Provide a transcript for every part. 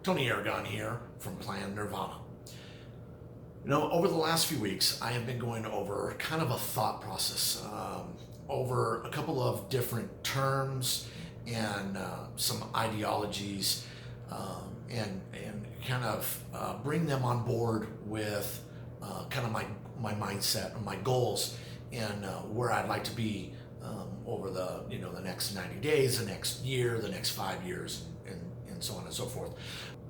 Tony Aragon here from Plan Nirvana. Over the last few weeks, I have been going over kind of a thought process over a couple of different terms and some ideologies and kind of bring them on board with kind of my mindset and my goals and where I'd like to be over the next 90 days, the next year, the next 5 years, and so on and so forth.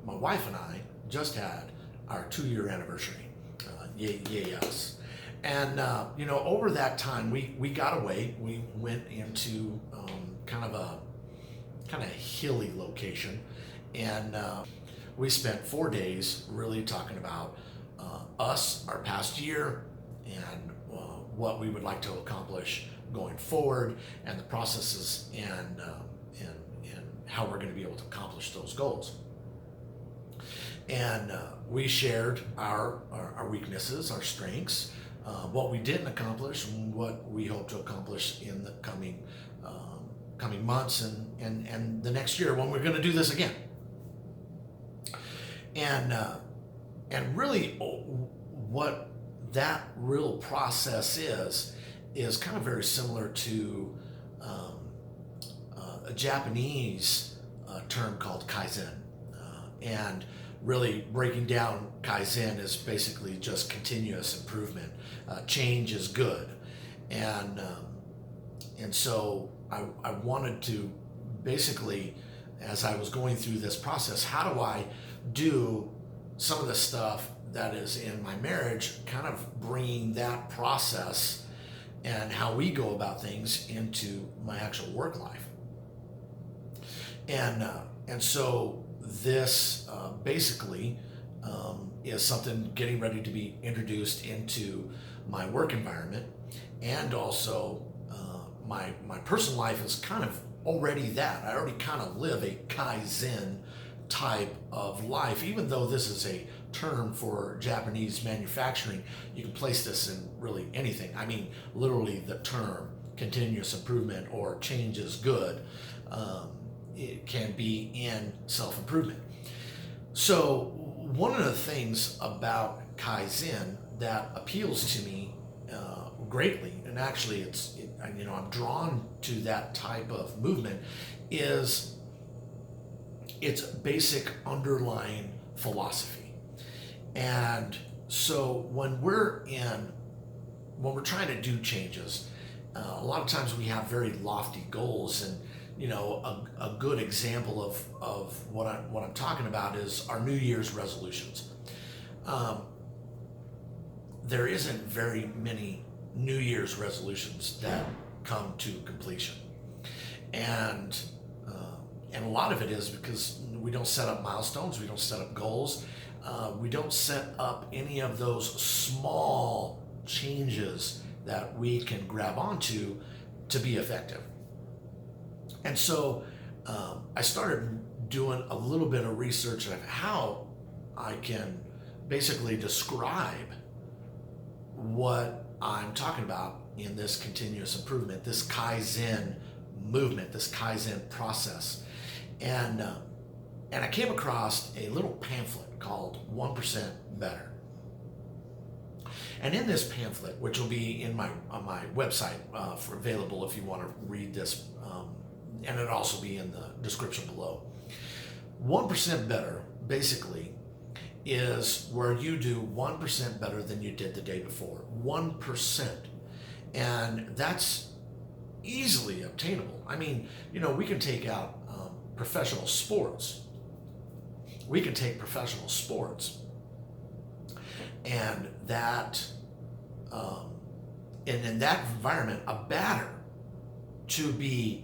My wife and I just had our 2-year anniversary. Yay us. And over that time we got away. We went into kind of a hilly location, and we spent 4 days really talking about us, our past year, and what we would like to accomplish going forward, and the processes and how we're going to be able to accomplish those goals. And we shared our weaknesses, our strengths, what we didn't accomplish, and what we hope to accomplish in the coming months and the next year when we're going to do this again. And really, what that real process is kind of very similar to a Japanese term called Kaizen, and really breaking down Kaizen is basically just continuous improvement. Change is good, and so I wanted to basically, as I was going through this process, how do I do some of the stuff that is in my marriage, kind of bringing that process and how we go about things into my actual work life. And so this basically is something getting ready to be introduced into my work environment, and also my personal life is kind of already that. I already kind of live a Kaizen type of life, even though this is a term for Japanese manufacturing. You can place this in really anything. I mean, literally the term continuous improvement or change is good. It can be in self-improvement. So one of the things about Kaizen that appeals to me greatly, and actually I'm drawn to that type of movement, is its basic underlying philosophy. And so when we're trying to do changes, a lot of times we have very lofty goals, and a good example of what I'm talking about is our New Year's resolutions. There isn't very many New Year's resolutions that come to completion, and a lot of it is because we don't set up milestones, we don't set up goals, we don't set up any of those small changes that we can grab onto to be effective. And so I started doing a little bit of research of how I can basically describe what I'm talking about in this continuous improvement, this Kaizen movement, this Kaizen process. And I came across a little pamphlet called 1% Better. And in this pamphlet, which will be on my website for available if you want to read this, and it'll also be in the description below. 1% better basically is where you do 1% better than you did the day before. 1%. And that's easily obtainable. I mean, we can take out professional sports. We can take professional sports, and that and in that environment, a batter to be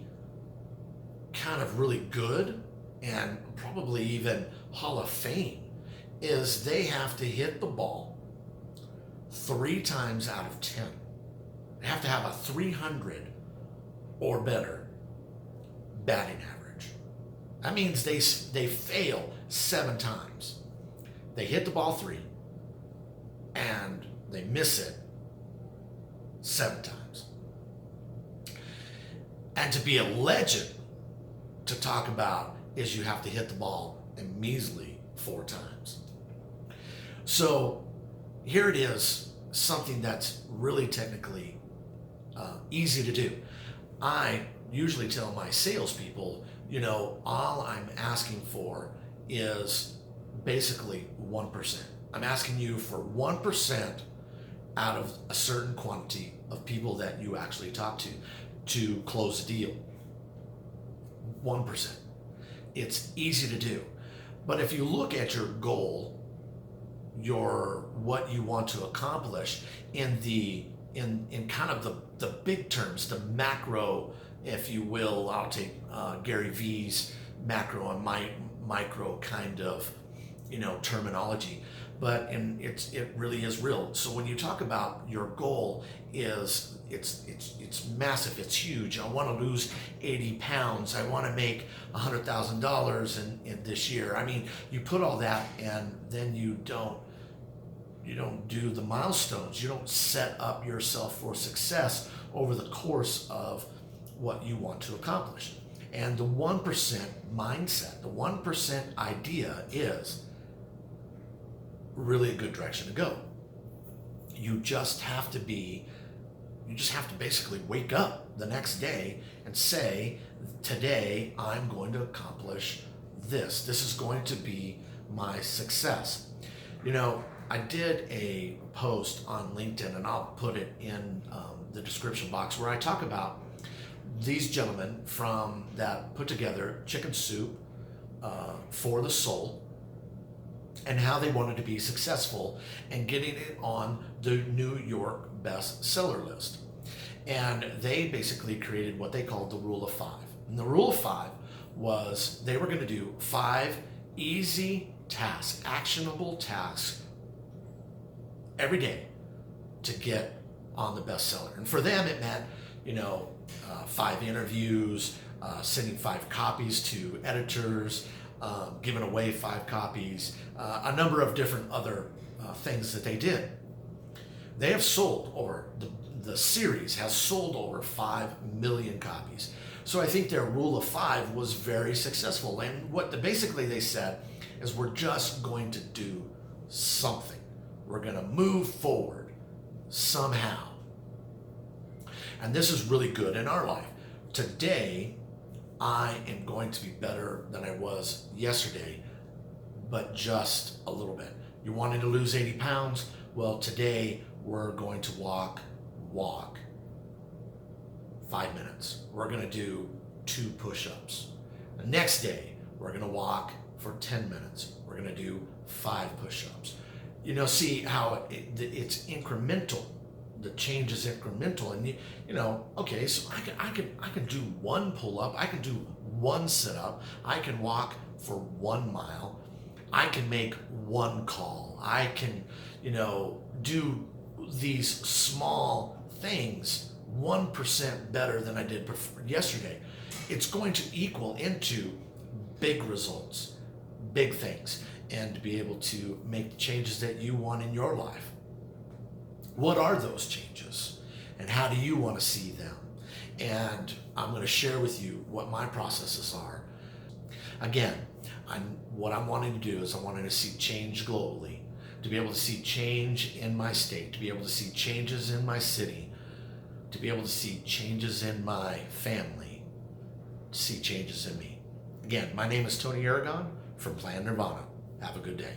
kind of really good and probably even Hall of Fame is they have to hit the ball 3 times out of 10. They have to have a 300 or better batting average. That means they fail 7 times. They hit the ball 3 and they miss it 7 times. And to be a legend, to talk about, is you have to hit the ball a measly 4 times. So here it is, something that's really technically easy to do. I usually tell my salespeople, all I'm asking for is basically 1%. I'm asking you for 1% out of a certain quantity of people that you actually talk to close a deal. 1%. It's easy to do. But if you look at your goal, what you want to accomplish in kind of the big terms, the macro, if you will, I'll take Gary V's macro and micro kind of terminology, but it really is real. So when you talk about your goal, it's massive, it's huge. I want to lose 80 pounds. I want to make $100,000 in this year. I mean, you put all that, and then you don't do the milestones. You don't set up yourself for success over the course of what you want to accomplish. And the 1% mindset, the 1% idea is really a good direction to go. You just have to basically wake up the next day and say, today I'm going to accomplish this. This is going to be my success. I did a post on LinkedIn, and I'll put it in the description box, where I talk about these gentlemen that put together Chicken Soup for the Soul, and how they wanted to be successful and getting it on the New York bestseller list. And they basically created what they called the Rule of 5. And the Rule of 5 was they were going to do 5 easy tasks, actionable tasks every day to get on the bestseller. And for them, it meant, 5 interviews, sending 5 copies to editors, giving away 5 copies, a number of different other things that they did. They have sold over, the series has sold over 5 million copies. So I think their Rule of 5 was very successful. And what basically they said is, we're just going to do something. We're going to move forward somehow. And this is really good in our life. Today, I am going to be better than I was yesterday, but just a little bit. You wanted to lose 80 pounds? Well, today we're going to walk 5 minutes. We're going to do 2 push-ups. The next day, we're going to walk for 10 minutes. We're going to do 5 push-ups. See how it's incremental. The change is incremental, and okay, so I can do 1 pull-up, I can do 1 sit-up, I can walk for 1 mile, I can make 1 call, I can do these small things 1% better than I did yesterday. It's going to equal into big results, big things, and to be able to make the changes that you want in your life. What are those changes, and how do you want to see them? And I'm going to share with you what my processes are. Again, what I'm wanting to do is I'm wanting to see change globally, to be able to see change in my state, to be able to see changes in my city, to be able to see changes in my family, to see changes in me. Again, my name is Tony Aragon from Plan Nirvana. Have a good day.